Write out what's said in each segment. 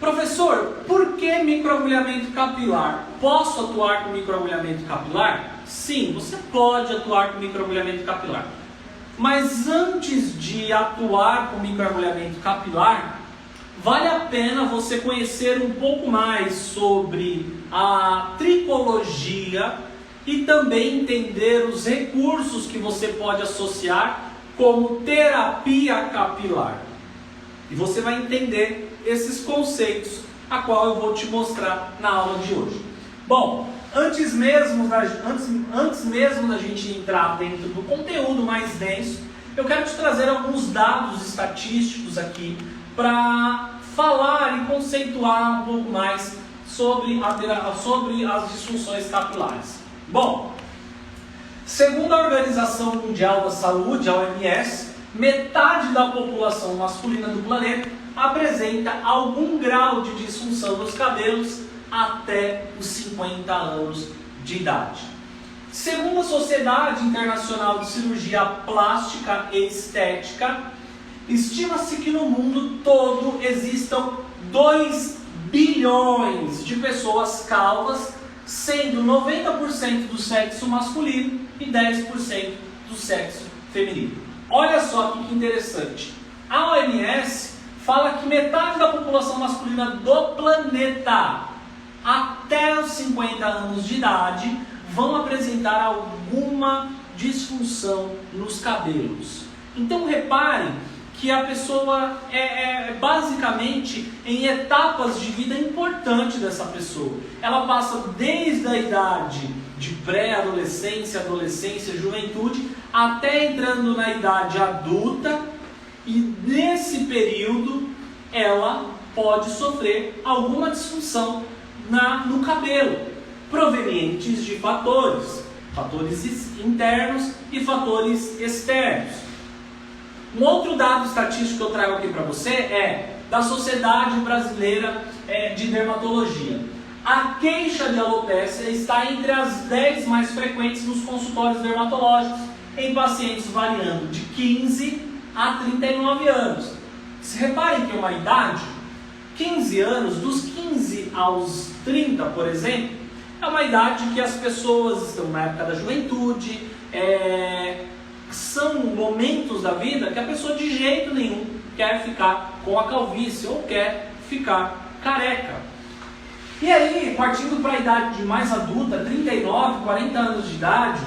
Professor, por que microagulhamento capilar? Posso atuar com microagulhamento capilar? Sim, você pode atuar com microagulhamento capilar. Mas antes de atuar com microagulhamento capilar, vale a pena você conhecer um pouco mais sobre a tricologia e também entender os recursos que você pode associar como terapia capilar. E você vai entender esses conceitos, a qual eu vou te mostrar na aula de hoje. Bom, antes mesmo da gente entrar dentro do conteúdo mais denso, eu quero te trazer alguns dados estatísticos aqui para falar e conceituar um pouco mais sobre as disfunções capilares. Bom, segundo a Organização Mundial da Saúde, a OMS, metade da população masculina do planeta apresenta algum grau de disfunção dos cabelos até os 50 anos de idade. Segundo a Sociedade Internacional de Cirurgia Plástica e Estética, estima-se que no mundo todo existam 2 bilhões de pessoas calvas, sendo 90% do sexo masculino e 10% do sexo feminino. Olha só que interessante. A OMS fala que metade da população masculina do planeta, até os 50 anos de idade, vão apresentar alguma disfunção nos cabelos. Então repare que a pessoa é basicamente em etapas de vida importante dessa pessoa. Ela passa desde a idade de pré-adolescência, adolescência, juventude, até entrando na idade adulta, e nesse período ela pode sofrer alguma disfunção no cabelo, provenientes de fatores internos e fatores externos. Um outro dado estatístico que eu trago aqui para você é da Sociedade Brasileira de Dermatologia. A queixa de alopécia está entre as 10 mais frequentes nos consultórios dermatológicos em pacientes variando de 15 a 39 anos. Se reparem que é uma idade, 15 anos, dos 15 aos 30, por exemplo, é uma idade que as pessoas estão na época da juventude, são momentos da vida que a pessoa de jeito nenhum quer ficar com a calvície ou quer ficar careca. E aí, partindo para a idade mais adulta, 39, 40 anos de idade,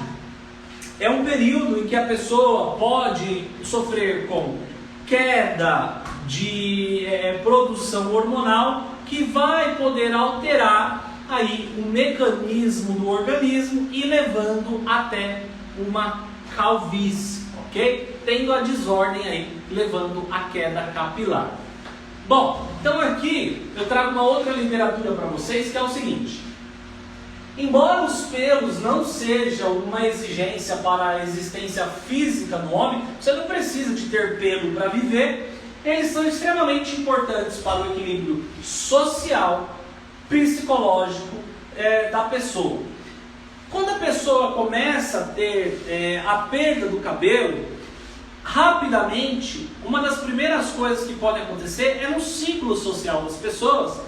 é um período em que a pessoa pode sofrer com queda de produção hormonal que vai poder alterar aí o mecanismo do organismo e levando até uma calvície, ok? Tendo a desordem aí, levando a queda capilar. Bom, então aqui eu trago uma outra literatura para vocês que é o seguinte: embora os pelos não sejam uma exigência para a existência física do homem, você não precisa de ter pelo para viver, eles são extremamente importantes para o equilíbrio social, psicológico da pessoa. Quando a pessoa começa a ter a perda do cabelo, rapidamente, uma das primeiras coisas que podem acontecer é no ciclo social das pessoas,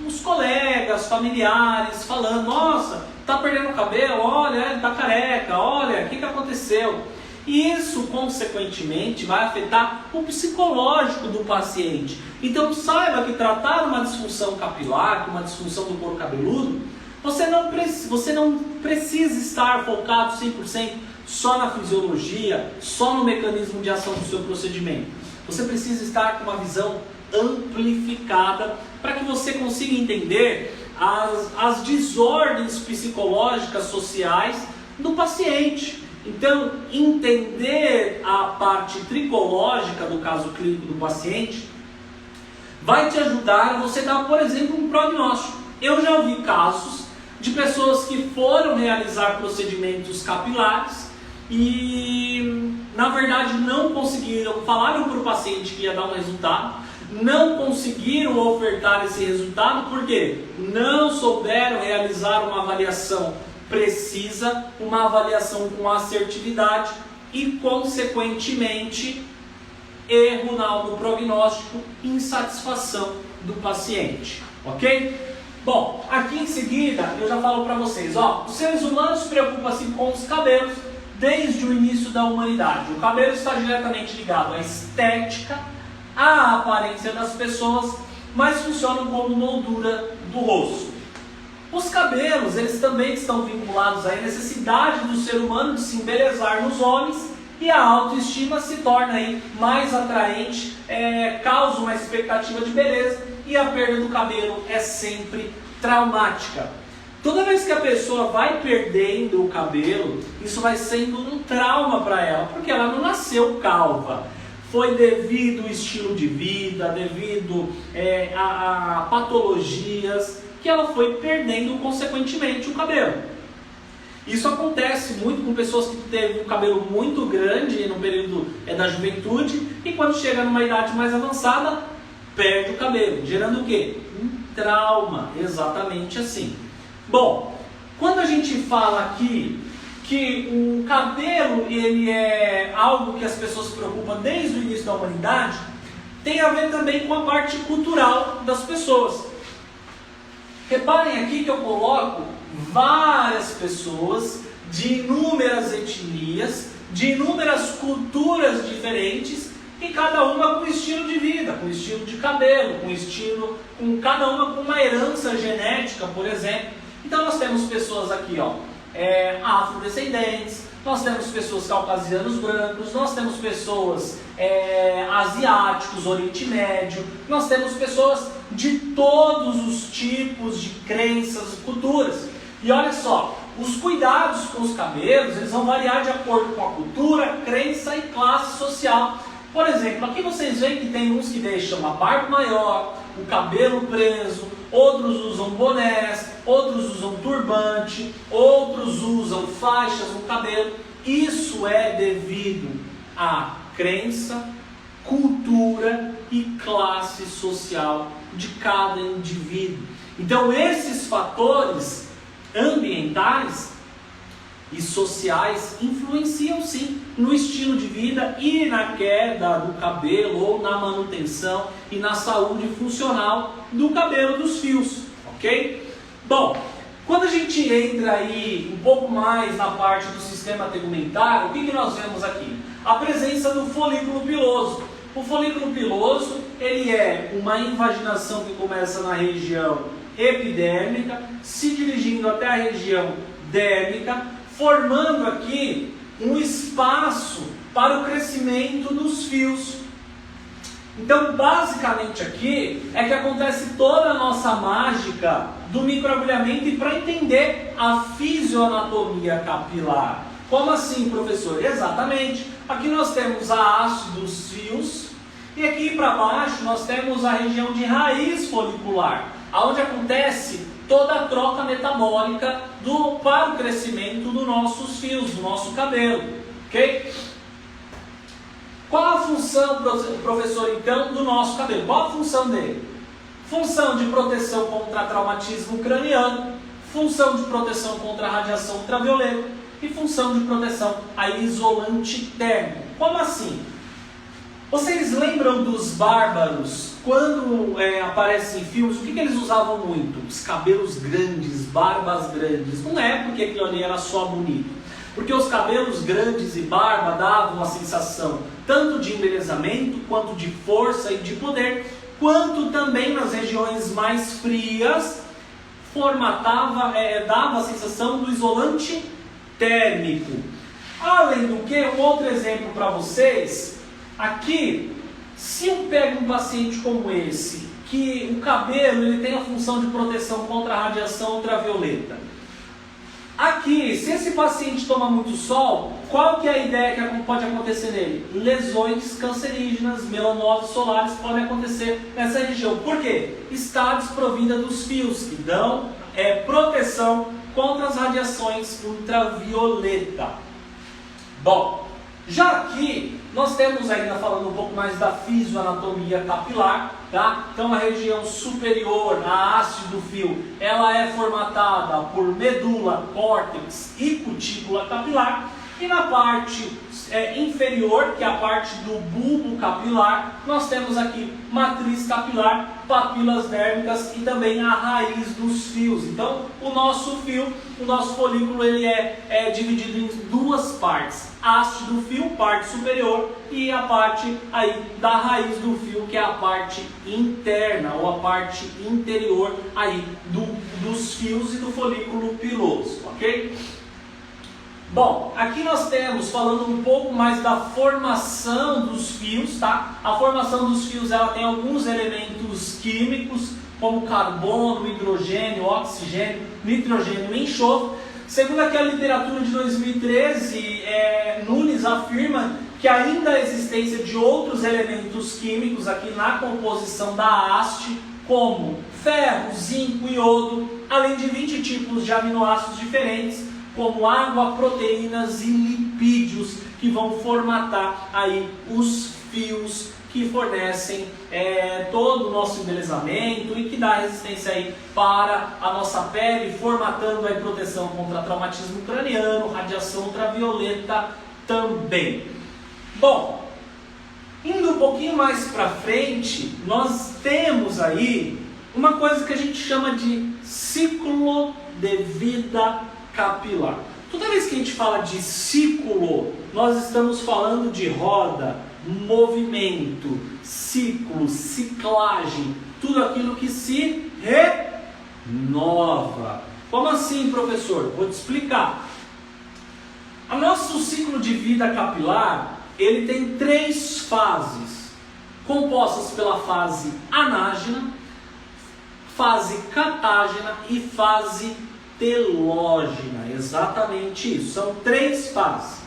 os colegas, familiares falando: nossa, tá perdendo o cabelo, olha, ele tá careca, olha, o que aconteceu? E isso, consequentemente, vai afetar o psicológico do paciente. Então, saiba que tratar uma disfunção capilar, uma disfunção do couro cabeludo, você não precisa estar focado 100% só na fisiologia, só no mecanismo de ação do seu procedimento. Você precisa estar com uma visão amplificada para que você consiga entender as desordens psicológicas sociais do paciente. Então, entender a parte tricológica do caso clínico do paciente vai te ajudar a você dar, por exemplo, um prognóstico. Eu já ouvi casos de pessoas que foram realizar procedimentos capilares e, na verdade, não conseguiram, falaram para o paciente que ia dar um resultado, não conseguiram ofertar esse resultado porque não souberam realizar uma avaliação precisa, uma avaliação com assertividade e, consequentemente, erro no prognóstico e insatisfação do paciente, ok? Bom, aqui em seguida eu já falo para vocês, ó, os seres humanos se preocupam-se com os cabelos desde o início da humanidade. O cabelo está diretamente ligado à estética, à aparência das pessoas, mas funcionam como moldura do rosto. Os cabelos, eles também estão vinculados à necessidade do ser humano de se embelezar nos homens, e a autoestima se torna aí mais atraente, causa uma expectativa de beleza, e a perda do cabelo é sempre traumática. Toda vez que a pessoa vai perdendo o cabelo, isso vai sendo um trauma para ela, porque ela não nasceu calva. Foi devido ao estilo de vida, devido a patologias, que ela foi perdendo consequentemente o cabelo. Isso acontece muito com pessoas que teve um cabelo muito grande no período da juventude e quando chega numa idade mais avançada, perde o cabelo, gerando o quê? Um trauma, exatamente assim. Bom, quando a gente fala aqui que o cabelo ele é algo que as pessoas se preocupam desde o início da humanidade, tem a ver também com a parte cultural das pessoas. Reparem aqui que eu coloco várias pessoas de inúmeras etnias, de inúmeras culturas diferentes, e cada uma com estilo de vida, com estilo de cabelo, com cada uma com uma herança genética, por exemplo. Então nós temos pessoas aqui, ó, afrodescendentes, nós temos pessoas caucasianos brancos, nós temos pessoas asiáticos, Oriente Médio, nós temos pessoas de todos os tipos de crenças e culturas. E olha só, os cuidados com os cabelos, eles vão variar de acordo com a cultura, crença e classe social. Por exemplo, aqui vocês veem que tem uns que deixam a barba maior, o cabelo preso, outros usam bonés, outros usam turbante, outros usam faixas no cabelo. Isso é devido à crença, cultura e classe social de cada indivíduo. Então esses fatores ambientais e sociais influenciam sim no estilo de vida e na queda do cabelo ou na manutenção e na saúde funcional do cabelo dos fios, ok? Bom, quando a gente entra aí um pouco mais na parte do sistema tegumentar, o que nós vemos aqui? A presença do folículo piloso. O folículo piloso, ele é uma invaginação que começa na região epidérmica, se dirigindo até a região dérmica, formando aqui um espaço para o crescimento dos fios. Então, basicamente aqui é que acontece toda a nossa mágica do microagulhamento e para entender a fisioanatomia capilar. Como assim, professor? Exatamente. Aqui nós temos a haste dos fios e aqui para baixo nós temos a região de raiz folicular, onde acontece toda a troca metabólica para o crescimento dos nossos fios, do nosso cabelo, ok? Qual a função, professor, então, do nosso cabelo? Qual a função dele? Função de proteção contra traumatismo craniano, função de proteção contra a radiação ultravioleta e função de proteção a isolante térmico. Como assim? Vocês lembram dos bárbaros? Quando aparecem em filmes, o que eles usavam muito? Os cabelos grandes, barbas grandes. Não é porque aquilo ali era só bonito. Porque os cabelos grandes e barba davam a sensação tanto de embelezamento, quanto de força e de poder, quanto também nas regiões mais frias, dava a sensação do isolante térmico. Além do que, um outro exemplo para vocês, aqui, se eu pego um paciente como esse, que o cabelo ele tem a função de proteção contra a radiação ultravioleta, aqui, se esse paciente toma muito sol, qual que é a ideia que pode acontecer nele? Lesões cancerígenas, melanoses solares podem acontecer nessa região. Por quê? Está desprovida dos fios que dão proteção contra as radiações ultravioleta. Bom, já aqui nós temos ainda falando um pouco mais da fisioanatomia capilar, tá? Então a região superior, a haste do fio, ela é formatada por medula, córtex e cutícula capilar. E na parte inferior, que é a parte do bulbo capilar, nós temos aqui matriz capilar, papilas dérmicas e também a raiz dos fios. Então, o nosso fio, o nosso folículo, ele é dividido em duas partes. A haste do fio, parte superior, e a parte aí da raiz do fio, que é a parte interna ou a parte interior aí dos fios e do folículo piloso, ok? Bom, aqui nós temos, falando um pouco mais da formação dos fios, tá? A formação dos fios, ela tem alguns elementos químicos, como carbono, hidrogênio, oxigênio, nitrogênio e enxofre. Segundo aqui a literatura de 2013, Nunes afirma que ainda a existência de outros elementos químicos aqui na composição da haste, como ferro, zinco e iodo, além de 20 tipos de aminoácidos diferentes, como água, proteínas e lipídios, que vão formatar aí os fios que fornecem todo o nosso embelezamento e que dá resistência aí para a nossa pele, formatando aí proteção contra traumatismo craniano, radiação ultravioleta também. Bom, indo um pouquinho mais para frente, nós temos aí uma coisa que a gente chama de ciclo de vida capilar. Toda vez que a gente fala de ciclo, nós estamos falando de roda, movimento, ciclo, ciclagem, tudo aquilo que se renova. Como assim, professor? Vou te explicar. O nosso ciclo de vida capilar, ele tem 3 fases, compostas pela fase anágena, fase catágena e fase telógena. Exatamente isso, são 3 fases.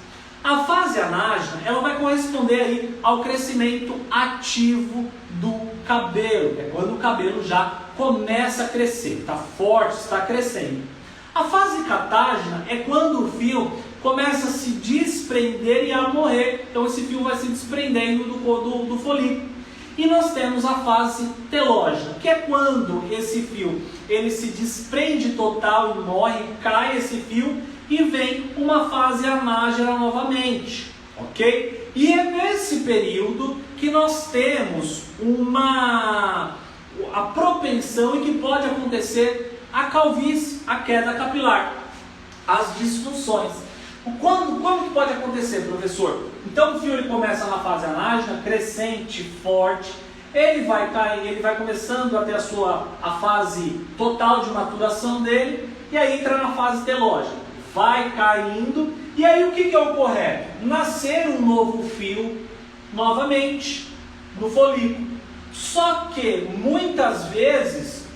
A fase anágena, ela vai corresponder aí ao crescimento ativo do cabelo, que é quando o cabelo já começa a crescer, está forte, está crescendo. A fase catágena é quando o fio começa a se desprender e a morrer, então esse fio vai se desprendendo do folículo. E nós temos a fase telógena, que é quando esse fio ele se desprende total e morre, cai esse fio e vem uma fase anágena novamente, ok? E é nesse período que nós temos a propensão e que pode acontecer a calvície, a queda capilar, as disfunções. Como que pode acontecer, professor? Então o fio ele começa na fase anágena, crescente, forte, ele vai cair, ele vai começando a ter a fase total de maturação dele, e aí entra na fase telógena, vai caindo, e aí o que é o correto? Nascer um novo fio novamente no folículo. Só que muitas vezes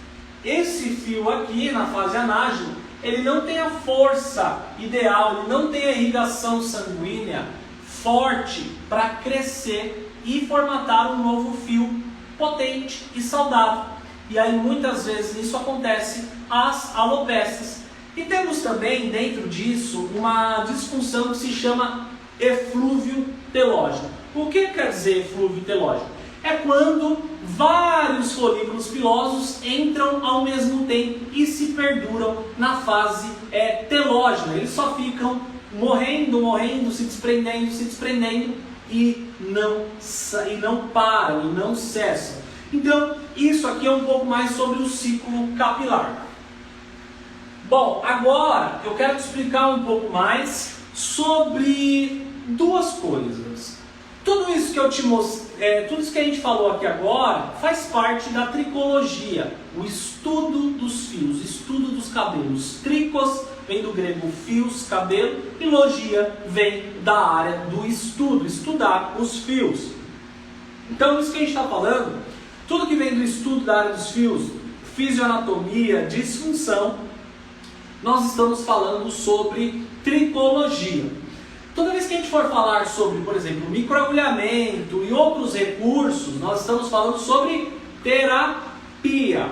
esse fio aqui na fase anágena, ele não tem a força ideal, ele não tem a irrigação sanguínea forte para crescer e formatar um novo fio potente e saudável. E aí muitas vezes isso acontece às alopécias. E temos também dentro disso uma disfunção que se chama eflúvio telógeno. O que quer dizer eflúvio telógeno? É quando vários folículos pilosos entram ao mesmo tempo e se perduram na fase telógena. Eles só ficam morrendo, se desprendendo e não param, e não cessam. Então, isso aqui é um pouco mais sobre o ciclo capilar. Bom, agora eu quero te explicar um pouco mais sobre 2 coisas. Tudo isso que eu te mostrei, tudo isso que a gente falou aqui agora faz parte da tricologia, o estudo dos fios, estudo dos cabelos. Tricos vem do grego fios, cabelo, e logia vem da área do estudo, estudar os fios. Então, isso que a gente está falando, tudo que vem do estudo da área dos fios, fisioanatomia, disfunção, nós estamos falando sobre tricologia. Toda vez que a gente for falar sobre, por exemplo, microagulhamento e outros recursos, nós estamos falando sobre terapia,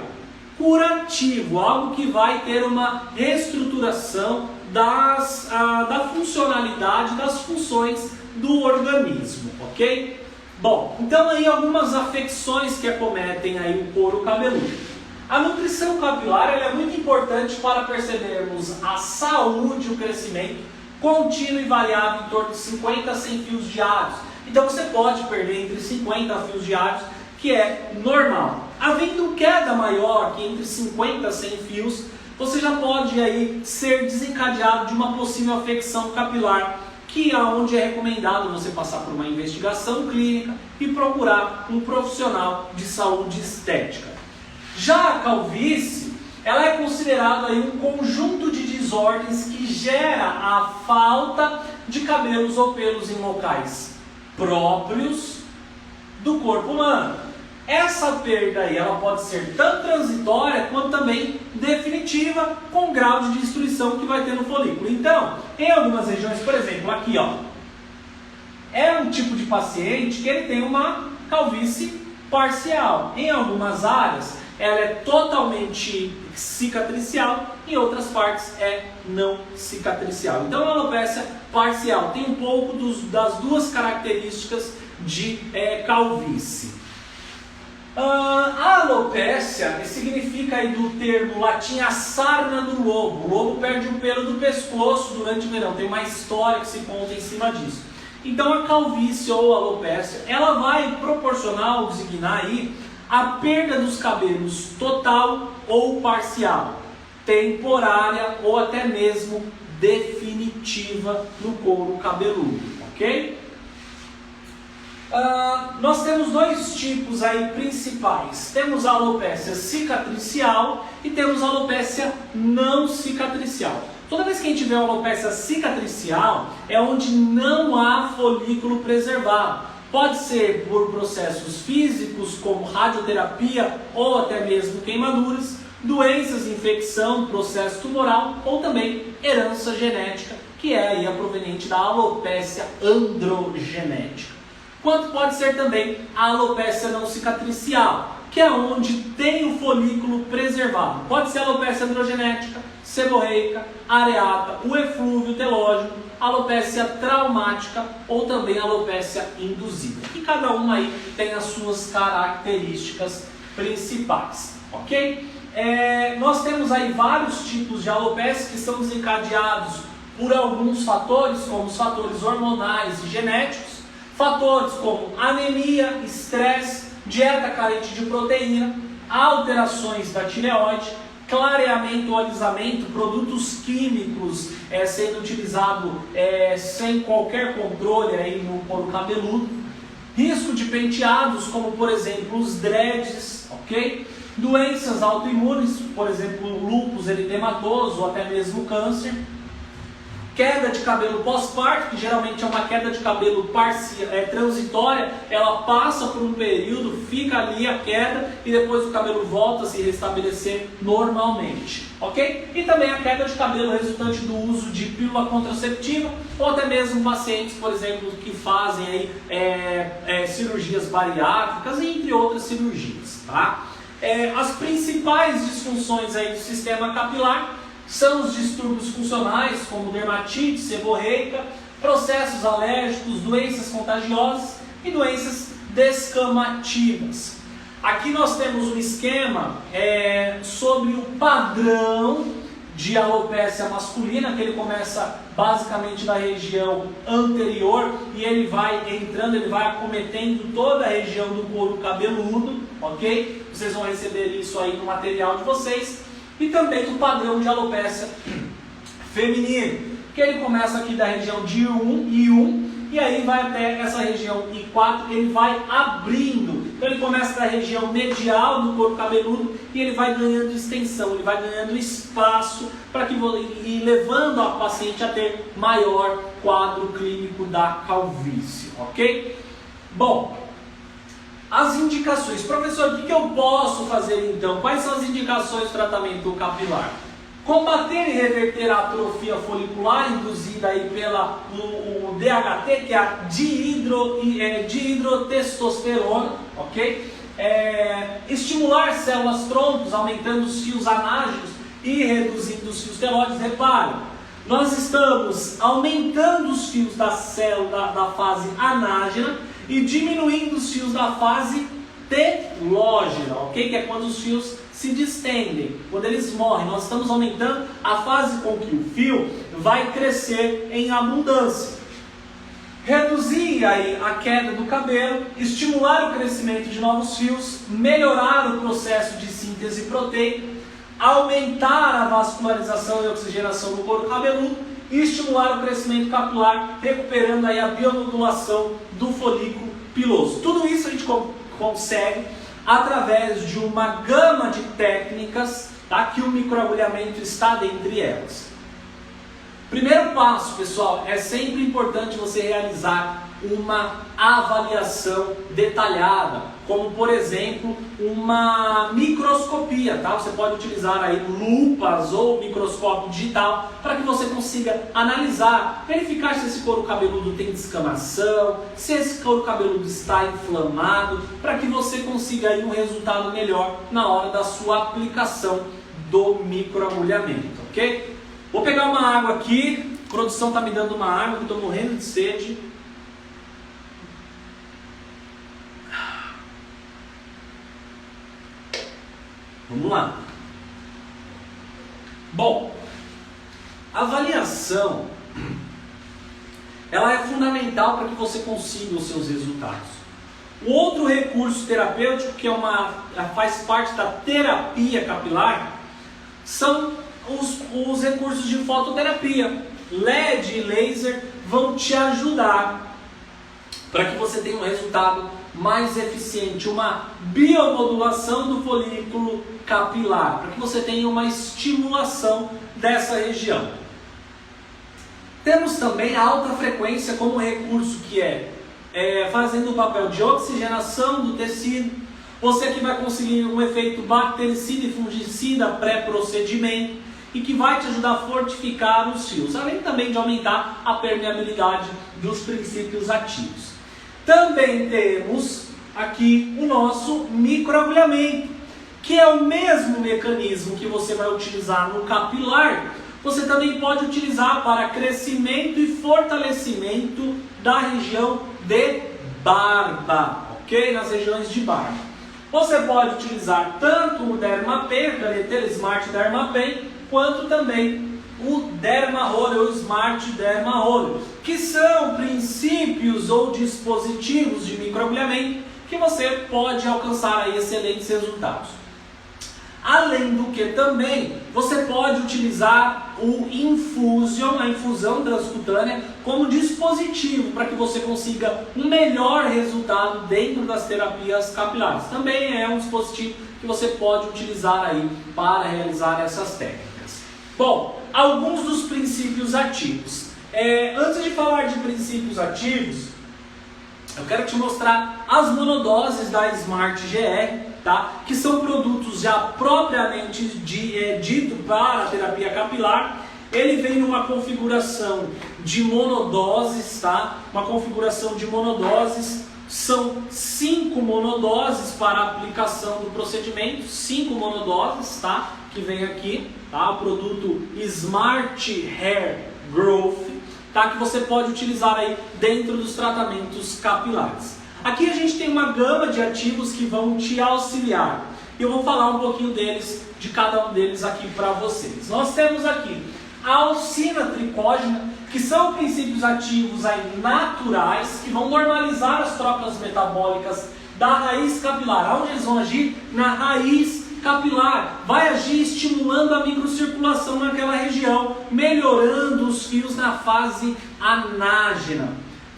curativo, algo que vai ter uma reestruturação da funcionalidade, das funções do organismo, ok? Bom, então aí algumas afecções que acometem aí o couro cabeludo. A nutrição capilar ela é muito importante para percebermos a saúde e o crescimento contínuo e variável em torno de 50 a 100 fios diários. Então você pode perder entre 50 fios diários, que é normal. Havendo queda maior que entre 50 a 100 fios, você já pode aí ser desencadeado de uma possível afecção capilar, que é onde é recomendado você passar por uma investigação clínica e procurar um profissional de saúde estética. Já a calvície, ela é considerada aí um conjunto de desordens que gera a falta de cabelos ou pelos em locais próprios do corpo humano. Essa perda aí, ela pode ser tanto transitória quanto também definitiva, com grau de destruição que vai ter no folículo. Então, em algumas regiões, por exemplo, aqui ó, é um tipo de paciente que ele tem uma calvície parcial. Em algumas áreas, ela é totalmente cicatricial, em outras partes é não cicatricial. Então, a alopecia parcial tem um pouco das duas características de calvície. A alopecia significa aí do termo latim a sarna do lobo. O lobo perde o pelo do pescoço durante o verão. Tem uma história que se conta em cima disso. Então a calvície ou alopecia, ela vai proporcionar ou designar aí a perda dos cabelos total ou parcial, temporária ou até mesmo definitiva no couro cabeludo, ok? Nós temos dois tipos aí principais. Temos a alopecia cicatricial e temos a alopecia não cicatricial. Toda vez que a gente vê uma alopecia cicatricial, é onde não há folículo preservado. Pode ser por processos físicos, como radioterapia ou até mesmo queimaduras, doenças, infecção, processo tumoral ou também herança genética, que é aí a proveniente da alopecia androgenética. Quanto pode ser também a alopecia não cicatricial, que é onde tem o folículo preservado. Pode ser a alopecia androgenética, seborreica, areata, o eflúvio telógeno, alopecia traumática ou também alopecia induzida. E cada uma aí tem as suas características principais, ok? Nós temos aí vários tipos de alopecia que são desencadeados por alguns fatores, como os fatores hormonais e genéticos. Fatores como anemia, estresse, dieta carente de proteína, alterações da tireoide, clareamento ou alisamento, produtos químicos sendo utilizados sem qualquer controle aí no couro cabeludo, risco de penteados como por exemplo os dreads, ok? Doenças autoimunes, por exemplo lúpus eritematoso ou até mesmo câncer. Queda de cabelo pós-parto, que geralmente é uma queda de cabelo transitória, ela passa por um período, fica ali a queda e depois o cabelo volta a se restabelecer normalmente, ok? E também a queda de cabelo resultante do uso de pílula contraceptiva ou até mesmo pacientes, por exemplo, que fazem aí, cirurgias bariátricas, entre outras cirurgias, tá? As principais disfunções aí do sistema capilar são os distúrbios funcionais, como dermatite, seborreica, processos alérgicos, doenças contagiosas e doenças descamativas. Aqui nós temos um esquema sobre o padrão de alopecia masculina, que ele começa basicamente da região anterior e ele vai entrando, ele vai acometendo toda a região do couro cabeludo, ok? Vocês vão receber isso aí no material de vocês. E também o padrão de alopecia feminino, que ele começa aqui da região de I1 e aí vai até essa região I4, ele vai abrindo. Então ele começa da região medial do couro cabeludo e ele vai ganhando extensão, ele vai ganhando espaço para que ir levando a paciente a ter maior quadro clínico da calvície, ok? Bom, as indicações. Professor, o que eu posso fazer então? Quais são as indicações do tratamento capilar? Combater e reverter a atrofia folicular induzida aí pela o DHT, que é a dihidrotestosterona, ok? Estimular células troncos, aumentando os fios anágenos e reduzindo os fios telóides. Reparem, nós estamos aumentando os fios da célula da fase anágena e diminuindo os fios da fase telógena, ok? Que é quando os fios se distendem, quando eles morrem, nós estamos aumentando a fase com que o fio vai crescer em abundância. Reduzir aí a queda do cabelo, estimular o crescimento de novos fios, melhorar o processo de síntese proteica, aumentar a vascularização e oxigenação do couro cabeludo e estimular o crescimento capilar, recuperando aí a biomodulação do folículo piloso. Tudo isso a gente consegue através de uma gama de técnicas, tá? Que o microagulhamento está dentre elas. Primeiro passo, pessoal, é sempre importante você realizar uma avaliação detalhada, como por exemplo uma microscopia, tá? Você pode utilizar aí lupas ou microscópio digital para que você consiga analisar, verificar se esse couro cabeludo tem descamação, se esse couro cabeludo está inflamado, para que você consiga aí um resultado melhor na hora da sua aplicação do microagulhamento, ok? Vou pegar uma água aqui, a produção está me dando uma água, que estou morrendo de sede. Vamos lá. Bom, a avaliação, ela é fundamental para que você consiga os seus resultados. O outro recurso terapêutico, que faz parte da terapia capilar, são os recursos de fototerapia. LED e laser vão te ajudar para que você tenha um resultado mais eficiente, uma biomodulação do folículo capilar, para que você tenha uma estimulação dessa região. Temos também a alta frequência como recurso, que fazendo o papel de oxigenação do tecido. Você aqui vai conseguir um efeito bactericida e fungicida pré-procedimento e que vai te ajudar a fortificar os fios, além também de aumentar a permeabilidade dos princípios ativos. Também temos aqui o nosso microagulhamento, que é o mesmo mecanismo que você vai utilizar no capilar, você também pode utilizar para crescimento e fortalecimento da região de barba, ok? Nas regiões de barba. Você pode utilizar tanto o Dermapen, o Caneteira Smart Dermapen, quanto também o Dermaroller, o Smart Dermaroller, que são princípios ou dispositivos de microagulhamento que você pode alcançar aí excelentes resultados. Além do que também, você pode utilizar o Infusion, a infusão transcutânea, como dispositivo para que você consiga um melhor resultado dentro das terapias capilares. Também é um dispositivo que você pode utilizar aí para realizar essas técnicas. Bom, alguns dos princípios ativos. Antes de falar de princípios ativos, eu quero te mostrar as monodoses da Smart GR, tá? Que são produtos já propriamente dito para a terapia capilar. Ele vem numa configuração de monodoses, tá? Uma configuração de monodoses. São 5 monodoses para a aplicação do procedimento, 5 monodoses, tá? Que vem aqui, tá? O produto Smart Hair Growth, tá? Que você pode utilizar aí dentro dos tratamentos capilares. Aqui a gente tem uma gama de ativos que vão te auxiliar. E eu vou falar um pouquinho deles, de cada um deles aqui para vocês. Nós temos aqui a alcina tricógena, que são princípios ativos aí naturais, que vão normalizar as trocas metabólicas da raiz capilar. Onde eles vão agir? Na raiz capilar. Vai agir estimulando a microcirculação naquela região, melhorando os fios na fase anágena.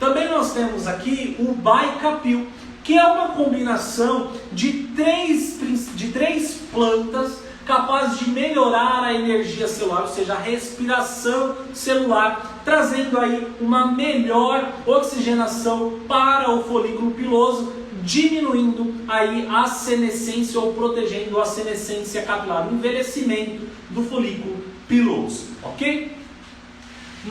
Também nós temos aqui o Baicapil, que é uma combinação de três plantas capazes de melhorar a energia celular, ou seja, a respiração celular, trazendo aí uma melhor oxigenação para o folículo piloso, diminuindo aí a senescência ou protegendo a senescência capilar, o envelhecimento do folículo piloso, ok?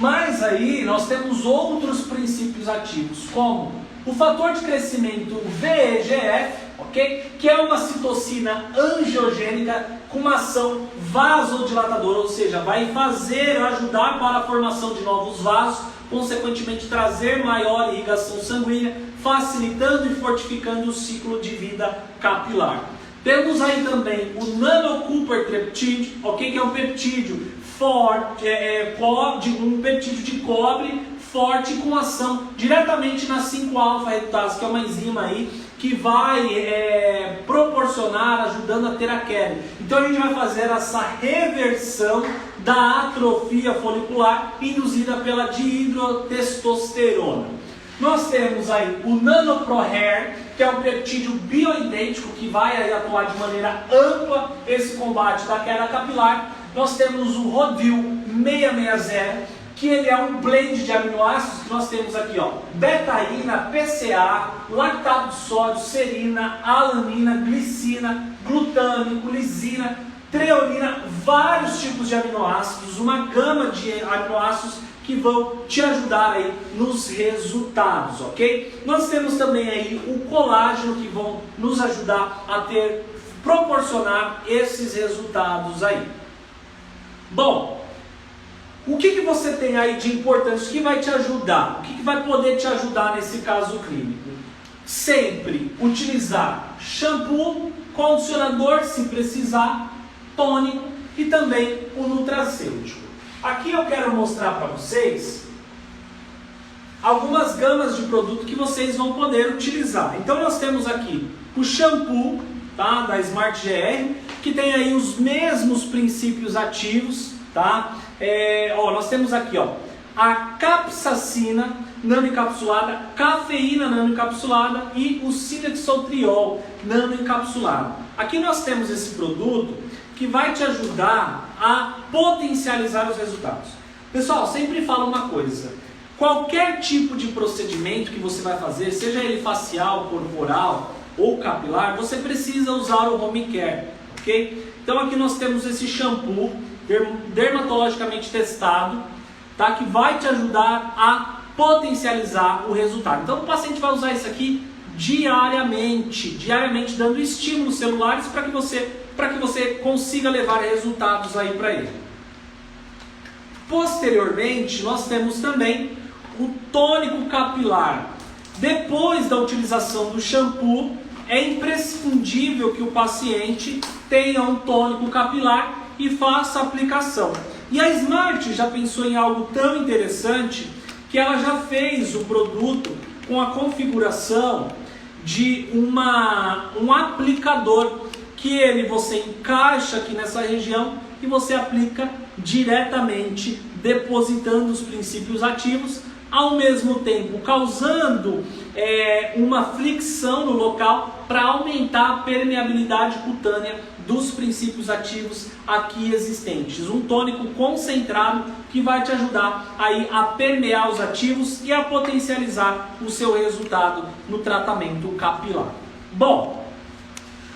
Mas aí nós temos outros princípios ativos, como o fator de crescimento VEGF, ok? Que é uma citocina angiogênica com uma ação vasodilatadora, ou seja, vai ajudar para a formação de novos vasos, consequentemente trazer maior irrigação sanguínea, facilitando e fortificando o ciclo de vida capilar. Temos aí também o Nano-Cooper Peptídeo, ok? Que é um peptídeo forte, um peptídeo de cobre forte com ação diretamente na 5-alfa-redutase, que é uma enzima aí que vai proporcionar, ajudando a ter a queda. Então a gente vai fazer essa reversão da atrofia folicular induzida pela dihidrotestosterona. Nós temos aí o NanoProHair, que é um peptídeo bioidêntico que vai aí atuar de maneira ampla esse combate da queda capilar. Nós temos o Rodil 660, que ele é um blend de aminoácidos que nós temos aqui, ó, betaína, PCA, lactato de sódio, serina, alanina, glicina, glutâmico, lisina, treonina, vários tipos de aminoácidos, uma gama de aminoácidos que vão te ajudar aí nos resultados, ok? Nós temos também aí o colágeno que vão nos ajudar a proporcionar esses resultados aí. Bom, o que você tem aí de importante que vai te ajudar? O que vai poder te ajudar nesse caso clínico? Sempre utilizar shampoo, condicionador, se precisar, tônico e também o nutracêutico. Aqui eu quero mostrar para vocês algumas gamas de produto que vocês vão poder utilizar. Então nós temos aqui o shampoo, tá, da Smart GR, que tem aí os mesmos princípios ativos, tá? Nós temos aqui, ó, a capsaicina nanoencapsulada, cafeína nanoencapsulada e o silexotriol nanoencapsulado. Aqui nós temos esse produto que vai te ajudar a potencializar os resultados. Pessoal, sempre falo uma coisa: qualquer tipo de procedimento que você vai fazer, seja ele facial, corporal ou capilar, você precisa usar o home care, ok? Então aqui nós temos esse shampoo dermatologicamente testado, tá? Que vai te ajudar a potencializar o resultado. Então o paciente vai usar isso aqui diariamente dando estímulos celulares para que você consiga levar resultados aí para ele. Posteriormente, nós temos também o tônico capilar. Depois da utilização do shampoo, é imprescindível que o paciente tenha um tônico capilar e faça a aplicação. E a Smart já pensou em algo tão interessante que ela já fez o produto com a configuração de um aplicador que você encaixa aqui nessa região e você aplica diretamente, depositando os princípios ativos, ao mesmo tempo causando uma fricção no local para aumentar a permeabilidade cutânea dos princípios ativos aqui existentes. Um tônico concentrado que vai te ajudar aí a permear os ativos e a potencializar o seu resultado no tratamento capilar. Bom,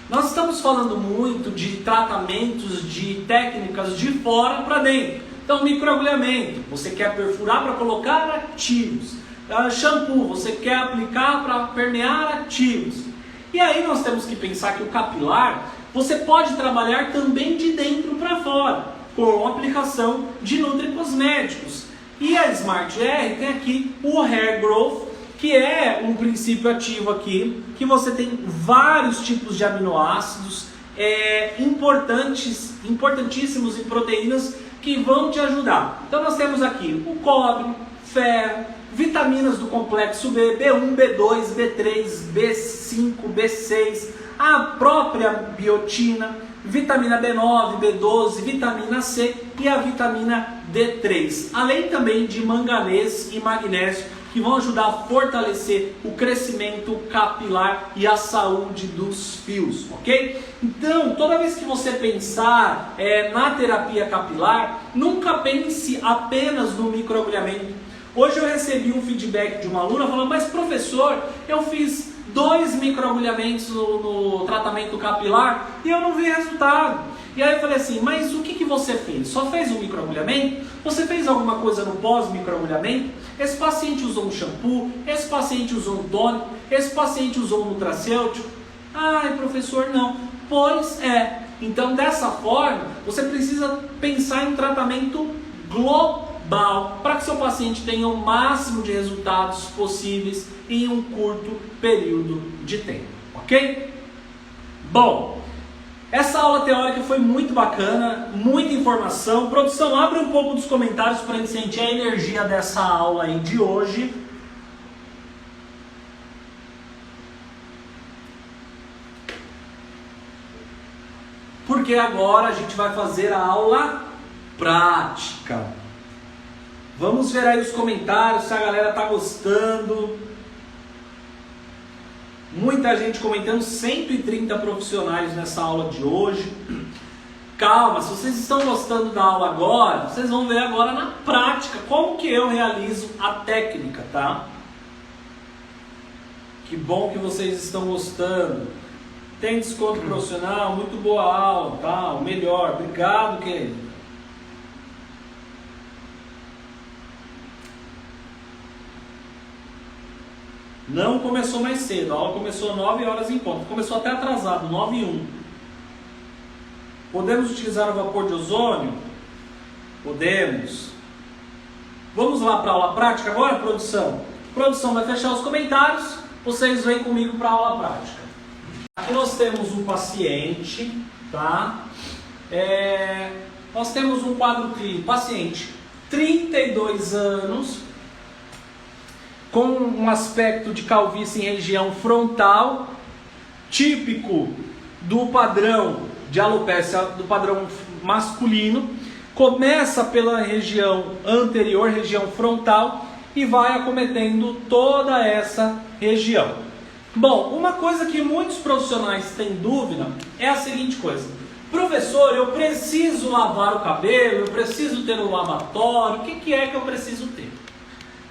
nós estamos falando muito de tratamentos, de técnicas de fora para dentro. Então, microagulhamento, você quer perfurar para colocar ativos. Shampoo, você quer aplicar para permear ativos. E aí nós temos que pensar que o capilar, você pode trabalhar também de dentro para fora, com a aplicação de nutricosméticos. E a Smart GR tem aqui o Hair Growth, que é um princípio ativo aqui, que você tem vários tipos de aminoácidos importantíssimos em proteínas que vão te ajudar. Então nós temos aqui o cobre, ferro, vitaminas do complexo B, B1, B2, B3, B5, B6, a própria biotina, vitamina B9, B12, vitamina C e a vitamina D3. Além também de manganês e magnésio, que vão ajudar a fortalecer o crescimento capilar e a saúde dos fios, ok? Então, toda vez que você pensar na terapia capilar, nunca pense apenas no microagulhamento. Hoje eu recebi um feedback de uma aluna falando: mas professor, eu fiz 2 microagulhamentos no tratamento capilar e eu não vi resultado. E aí eu falei assim: mas o que você fez? Só fez um microagulhamento? Você fez alguma coisa no pós-microagulhamento? Esse paciente usou um shampoo? Esse paciente usou um tônico? Esse paciente usou um nutracêutico? Ai, professor, não. Pois é. Então, dessa forma, você precisa pensar em um tratamento global para que seu paciente tenha o máximo de resultados possíveis em um curto período de tempo, ok? Bom, Essa aula teórica foi muito bacana, muita informação. Produção, abre um pouco dos comentários para a gente sentir a energia dessa aula aí de hoje. Porque agora a gente vai fazer a aula prática. Vamos ver aí os comentários, se a galera tá gostando. Muita gente comentando, 130 profissionais nessa aula de hoje. Calma, se vocês estão gostando da aula agora, vocês vão ver agora na prática como que eu realizo a técnica, tá? Que bom que vocês estão gostando. Tem desconto profissional, muito boa aula, tá? O melhor, obrigado, querido. Não começou mais cedo, a aula começou 9 horas em ponto, começou até atrasado, 9h01. Podemos utilizar o vapor de ozônio? Podemos. Vamos lá para a aula prática agora, produção? Produção vai fechar os comentários, vocês vêm comigo para a aula prática. Aqui nós temos um paciente, tá? Nós temos um quadro clínico, paciente, 32 anos, com um aspecto de calvície em região frontal, típico do padrão de alopécia, do padrão masculino. Começa pela região anterior, região frontal, e vai acometendo toda essa região. Bom, uma coisa que muitos profissionais têm dúvida é a seguinte coisa: professor, eu preciso lavar o cabelo, eu preciso ter um lavatório, o que é que eu preciso ter?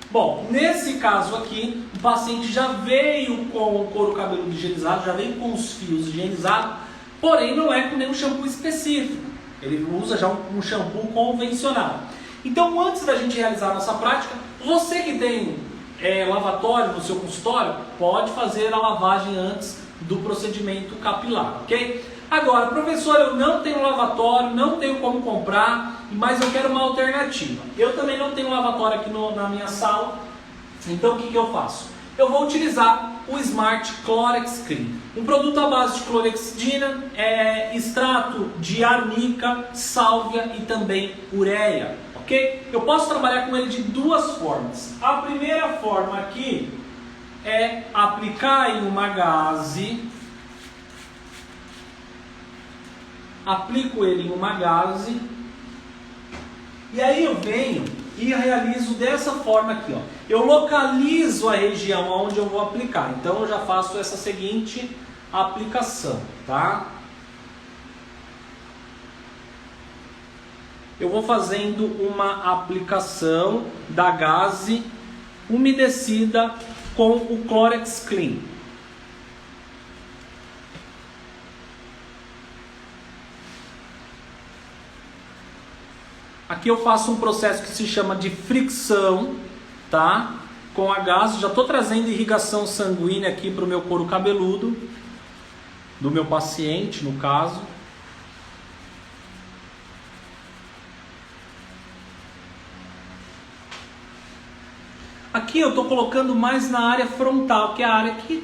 Bom, nesse caso aqui, o paciente já veio com o couro cabeludo higienizado, já veio com os fios higienizados, porém não é com nenhum shampoo específico. Ele usa já um shampoo convencional. Então, antes da gente realizar a nossa prática, você que tem lavatório no seu consultório, pode fazer a lavagem antes do procedimento capilar, ok? Agora, professor, eu não tenho lavatório, não tenho como comprar, mas eu quero uma alternativa. Eu também não tenho lavatório aqui na minha sala, então o que eu faço? Eu vou utilizar o Smart Chlorex Clean, um produto à base de clorexidina, extrato de arnica, sálvia e também ureia, ok? Eu posso trabalhar com ele de duas formas. A primeira forma aqui é aplicar em uma gaze. Aplico ele em uma gaze e aí eu venho e realizo dessa forma aqui, ó. Eu localizo a região onde eu vou aplicar, então eu já faço essa seguinte aplicação, tá? Eu vou fazendo uma aplicação da gaze umedecida com o Chlorex Clean. Aqui eu faço um processo que se chama de fricção, tá? Com a gaze, já estou trazendo irrigação sanguínea aqui para o meu couro cabeludo, do meu paciente, no caso. Aqui eu estou colocando mais na área frontal, que é a área que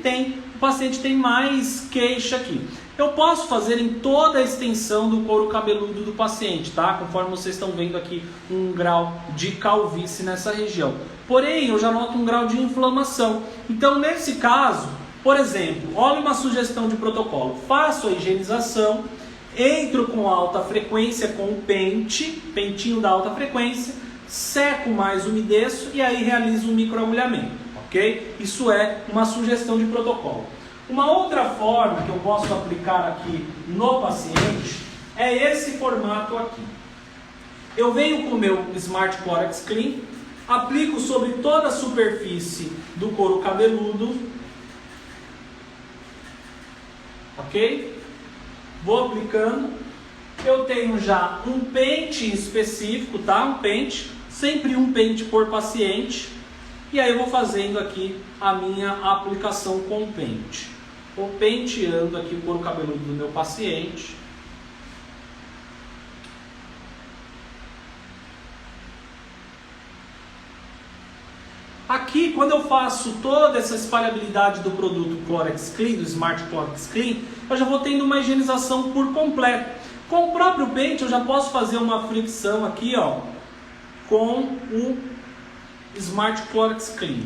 o paciente tem mais queixa aqui. Eu posso fazer em toda a extensão do couro cabeludo do paciente, tá? Conforme vocês estão vendo aqui, um grau de calvície nessa região. Porém, eu já noto um grau de inflamação. Então, nesse caso, por exemplo, olha uma sugestão de protocolo. Faço a higienização, entro com alta frequência com o pentinho da alta frequência, seco mais, umedeço e aí realizo um microagulhamento, ok? Isso é uma sugestão de protocolo. Uma outra forma que eu posso aplicar aqui no paciente é esse formato aqui. Eu venho com o meu Smart Chlorex Clean, aplico sobre toda a superfície do couro cabeludo, ok? Vou aplicando. Eu tenho já um pente específico, tá? Um pente, sempre um pente por paciente. E aí eu vou fazendo aqui a minha aplicação com o pente. Vou penteando aqui o couro cabeludo do meu paciente. Aqui Aqui, quando eu faço toda essa espalhabilidade do produto Clorox Clean, do Smart Clorox Clean, eu já vou tendo uma higienização por completo. Com o próprio pente, eu já posso fazer uma fricção aqui, ó, com o Smart Clorox Clean.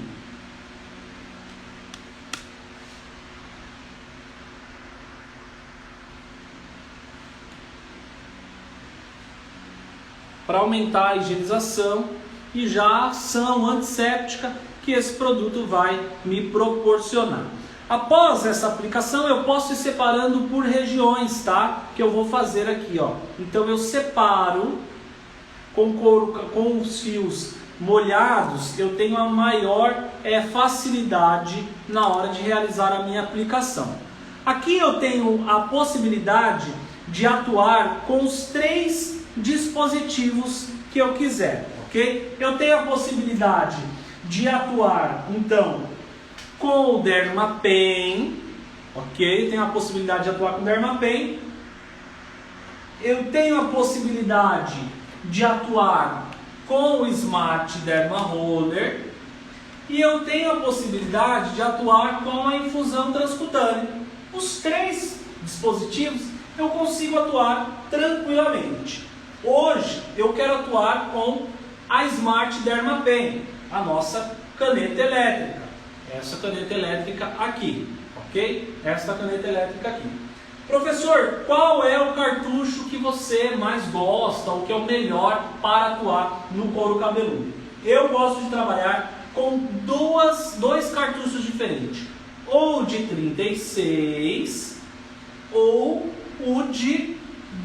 Para aumentar a higienização e já a ação antisséptica que esse produto vai me proporcionar. Após essa aplicação, eu posso ir separando por regiões, tá? Que eu vou fazer aqui, ó. Então eu separo com os fios molhados, eu tenho a maior facilidade na hora de realizar a minha aplicação. Aqui eu tenho a possibilidade de atuar com os 3 dispositivos que eu quiser, ok? Eu tenho a possibilidade de atuar, então, com o Dermapen, ok? Tenho a possibilidade de atuar com o Dermapen. Eu tenho a possibilidade de atuar com o Smart Derma Roller. E eu tenho a possibilidade de atuar com a infusão transcutânea. Os 3 dispositivos eu consigo atuar tranquilamente. Hoje eu quero atuar com a Smart Dermapen, a nossa caneta elétrica. Essa caneta elétrica aqui, ok? Essa caneta elétrica aqui. Professor, qual é o cartucho que você mais gosta, ou que é o melhor para atuar no couro cabeludo? Eu gosto de trabalhar com dois cartuchos diferentes, ou de 36 ou o de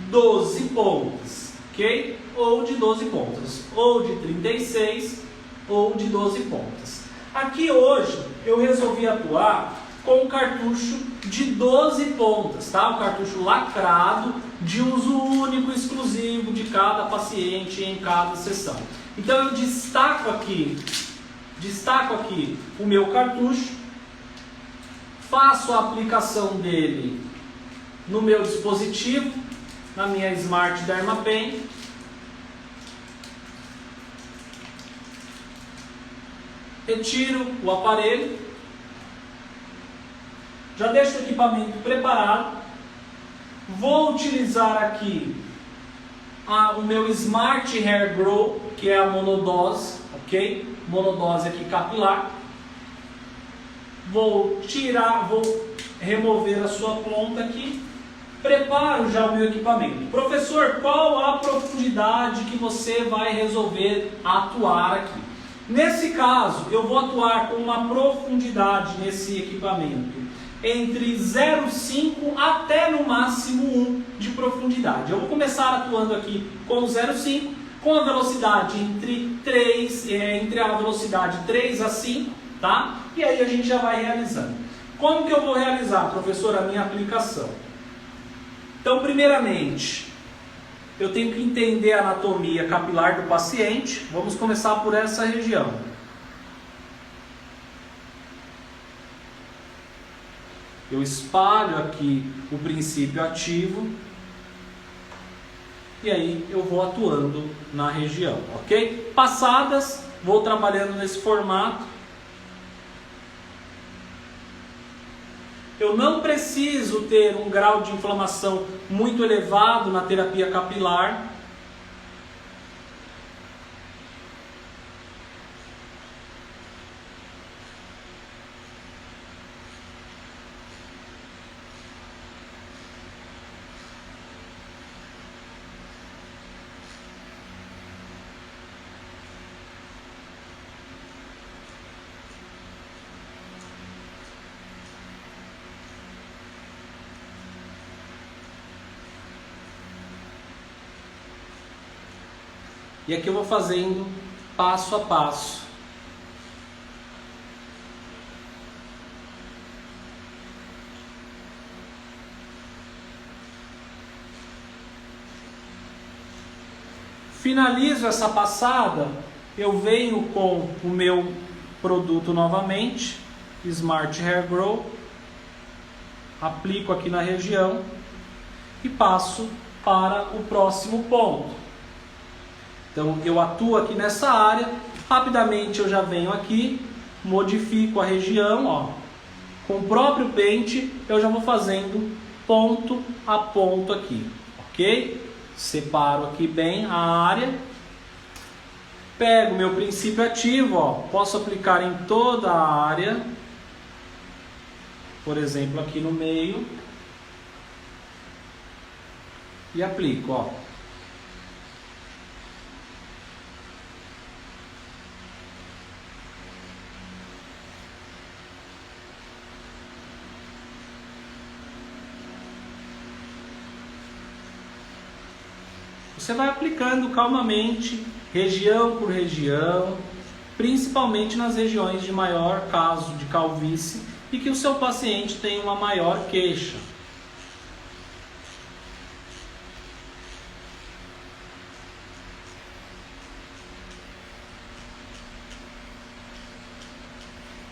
12 pontas, ok? Ou de 12 pontas, ou de 36 ou de 12 pontas. Aqui hoje eu resolvi atuar com um cartucho de 12 pontas, tá? Um cartucho lacrado, de uso único, exclusivo de cada paciente em cada sessão. Então eu destaco aqui o meu cartucho, faço a aplicação dele no meu dispositivo, na minha Smart Dermapen. Retiro o aparelho, já deixo o equipamento preparado. Vou utilizar aqui o meu Smart Hair Grow, que é a monodose, ok? Monodose aqui capilar. Vou remover a sua ponta aqui. Preparo já o meu equipamento. Professor, qual a profundidade que você vai resolver atuar aqui? Nesse caso, eu vou atuar com uma profundidade nesse equipamento entre 0,5 até no máximo 1 de profundidade. Eu vou começar atuando aqui com 0,5, com a velocidade entre a velocidade 3 a 5, tá? E aí a gente já vai realizando. Como que eu vou realizar, professor, a minha aplicação? Então, primeiramente, eu tenho que entender a anatomia capilar do paciente. Vamos começar por essa região. Eu espalho aqui o princípio ativo e aí eu vou atuando na região, ok? Passadas, vou trabalhando nesse formato. Eu não preciso ter um grau de inflamação muito elevado na terapia capilar. E aqui eu vou fazendo passo a passo. Finalizo essa passada, eu venho com o meu produto novamente, Smart Hair Grow, aplico aqui na região e passo para o próximo ponto. Então eu atuo aqui nessa área, rapidamente eu já venho aqui modifico a região, ó, com o próprio pente eu já vou fazendo ponto a ponto aqui, ok? Separo aqui bem a área, pego meu princípio ativo, ó, posso aplicar em toda a área, por exemplo aqui no meio, e aplico, ó. Você vai aplicando calmamente, região por região, principalmente nas regiões de maior caso de calvície e que o seu paciente tem uma maior queixa.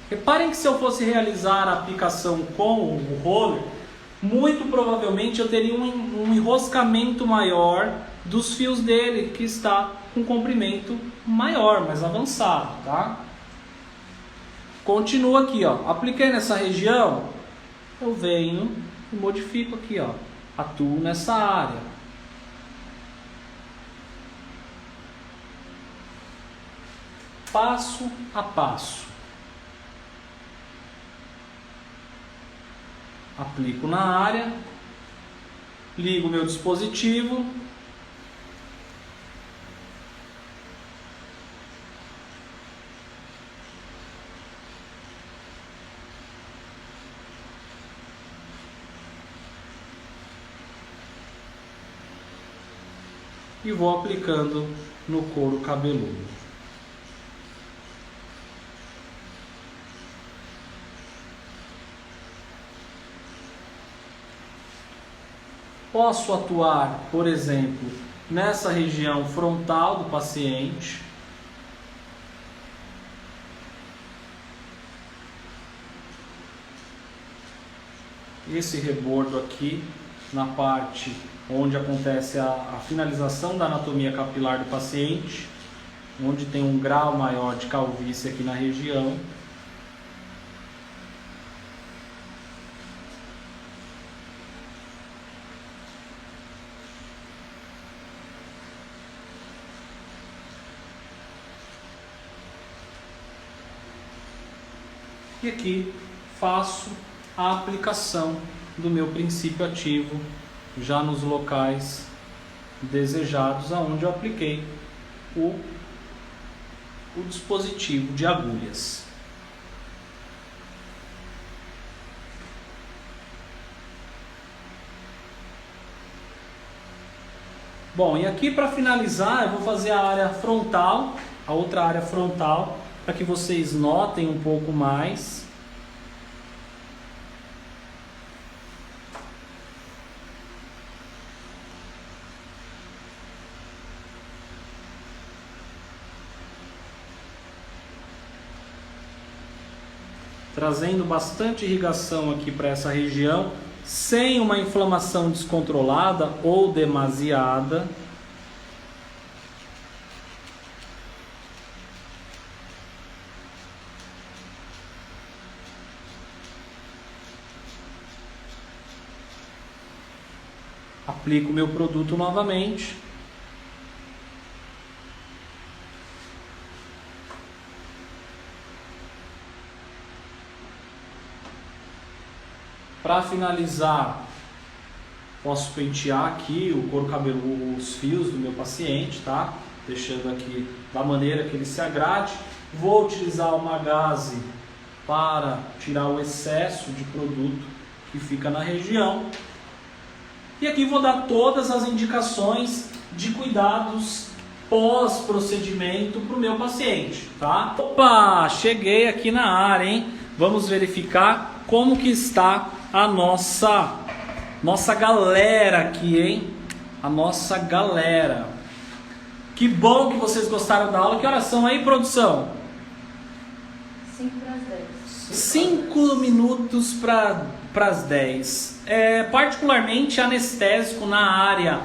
Reparem que se eu fosse realizar a aplicação com o roller, muito provavelmente eu teria um enroscamento maior dos fios dele, que está com comprimento maior, mais avançado, tá? Continua aqui, ó. Apliquei nessa região, eu venho e modifico aqui, ó. Atuo nessa área. Passo a passo. Aplico na área, ligo meu dispositivo, e vou aplicando no couro cabeludo. Posso atuar, por exemplo, nessa região frontal do paciente. Esse rebordo aqui, na parte onde acontece a finalização da anatomia capilar do paciente, onde tem um grau maior de calvície aqui na região. E aqui faço a aplicação do meu princípio ativo já nos locais desejados, aonde eu apliquei o dispositivo de agulhas. Bom, e aqui para finalizar eu vou fazer a área frontal, a outra área frontal, para que vocês notem um pouco mais. Trazendo bastante irrigação aqui para essa região, sem uma inflamação descontrolada ou demasiada. Aplico o meu produto novamente. Para finalizar, posso pentear aqui o couro cabeludo, os fios do meu paciente, tá? Deixando aqui da maneira que ele se agrade. Vou utilizar uma gaze para tirar o excesso de produto que fica na região. E aqui vou dar todas as indicações de cuidados pós-procedimento para o meu paciente, tá? Opa, cheguei aqui na área, hein? Vamos verificar como que está a nossa galera aqui, hein? A nossa galera. Que bom que vocês gostaram da aula. Que horas são aí, produção? 5 para as 10. 5 minutos para as 10. Particularmente anestésico na área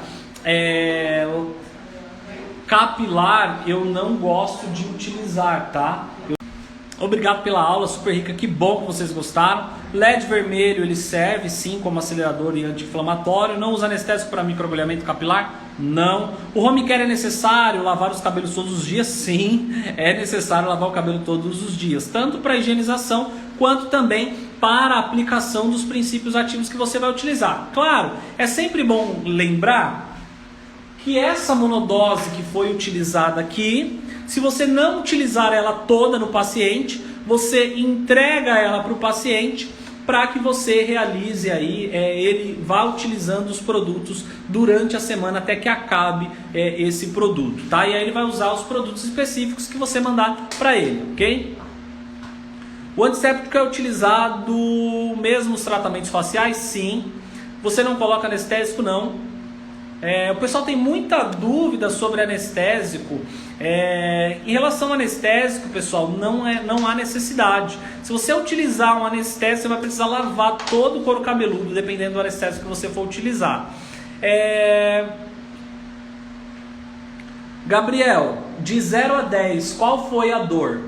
capilar eu não gosto de utilizar, tá? Obrigado pela aula, super rica, que bom que vocês gostaram. LED vermelho, ele serve sim como acelerador e anti-inflamatório. Não usa anestésico para microagulhamento capilar? Não. O home care é necessário lavar os cabelos todos os dias? Sim, é necessário lavar o cabelo todos os dias, tanto para higienização quanto também para a aplicação dos princípios ativos que você vai utilizar. Claro, é sempre bom lembrar que essa monodose que foi utilizada aqui, se você não utilizar ela toda no paciente, você entrega ela para o paciente para que você realize aí, ele vá utilizando os produtos durante a semana até que acabe esse produto, tá? E aí ele vai usar os produtos específicos que você mandar para ele, ok? O antisséptico é utilizado mesmo nos tratamentos faciais? Sim. Você não coloca anestésico? Não. O pessoal tem muita dúvida sobre anestésico. Em relação ao anestésico, pessoal, não há necessidade. Se você utilizar um anestésico, você vai precisar lavar todo o couro cabeludo, dependendo do anestésico que você for utilizar. Gabriel, de 0 a 10, qual foi a dor?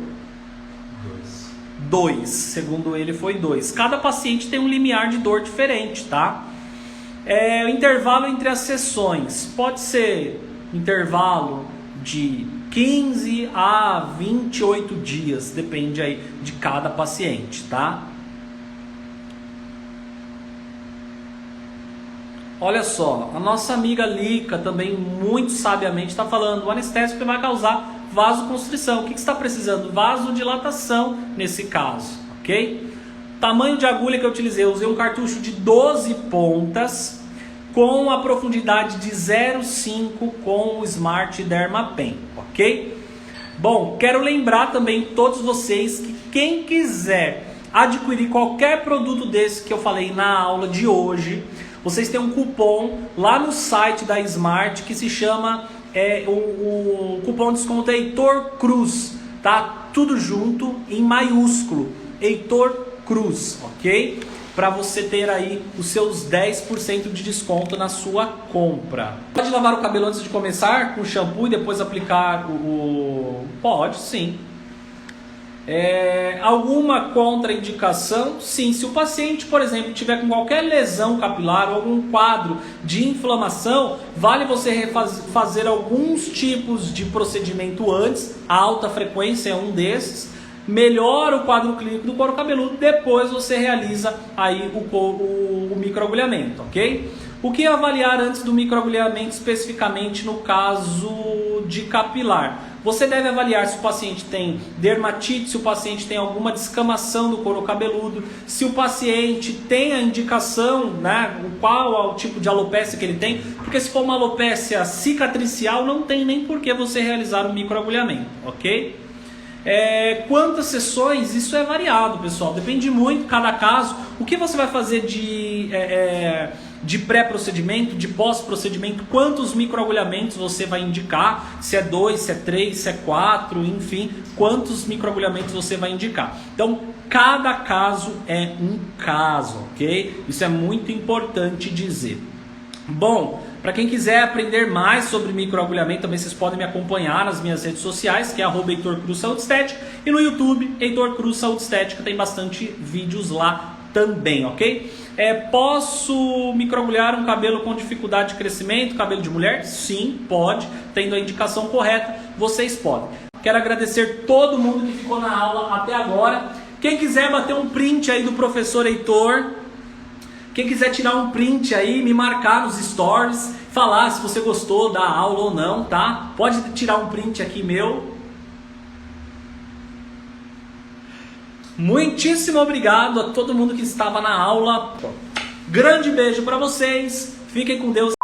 2. Segundo ele, foi 2. Cada paciente tem um limiar de dor diferente, tá? O intervalo entre as sessões pode ser intervalo de 15 a 28 dias, depende aí de cada paciente, tá? Olha só, a nossa amiga Lica também muito sabiamente está falando, o anestésico vai causar vasoconstrição. O que você está precisando? Vasodilatação nesse caso, ok? Tamanho de agulha que eu utilizei, eu usei um cartucho de 12 pontas com a profundidade de 0,5 com o Smart Dermapen, ok? Bom, quero lembrar também todos vocês que quem quiser adquirir qualquer produto desse que eu falei na aula de hoje, vocês têm um cupom lá no site da Smart que se chama, o cupom de desconto é Heitor Cruz, tá? Tudo junto em maiúsculo, Heitor Cruz, ok? Para você ter aí os seus 10% de desconto na sua compra. Pode lavar o cabelo antes de começar com shampoo e depois aplicar Pode, sim. Alguma contraindicação? Sim. Se o paciente, por exemplo, tiver com qualquer lesão capilar ou algum quadro de inflamação, vale você fazer alguns tipos de procedimento antes. A alta frequência é um desses. Melhora o quadro clínico do couro cabeludo, depois você realiza aí o microagulhamento, ok? O que avaliar antes do microagulhamento especificamente no caso de capilar? Você deve avaliar se o paciente tem dermatite, se o paciente tem alguma descamação do couro cabeludo, se o paciente tem a indicação, né, qual é o tipo de alopécia que ele tem, porque se for uma alopécia cicatricial, não tem nem por que você realizar o microagulhamento, ok? Quantas sessões? Isso é variado, pessoal, depende muito, cada caso. O que você vai fazer de pré-procedimento, de pós-procedimento, quantos microagulhamentos você vai indicar, se é 2, se é 3, se é 4, enfim, quantos microagulhamentos você vai indicar. Então, cada caso é um caso, ok? Isso é muito importante dizer. Bom, para quem quiser aprender mais sobre microagulhamento, também vocês podem me acompanhar nas minhas redes sociais, que é @Heitor Cruz Saúde Estética, e no YouTube, Heitor Cruz Saúde Estética, tem bastante vídeos lá também, ok? Posso microagulhar um cabelo com dificuldade de crescimento, cabelo de mulher? Sim, pode, tendo a indicação correta, vocês podem. Quero agradecer todo mundo que ficou na aula até agora. Quem quiser bater um print aí do professor Heitor, quem quiser tirar um print aí, me marcar nos stories, falar se você gostou da aula ou não, tá? Pode tirar um print aqui meu. Muitíssimo obrigado a todo mundo que estava na aula. Grande beijo para vocês. Fiquem com Deus.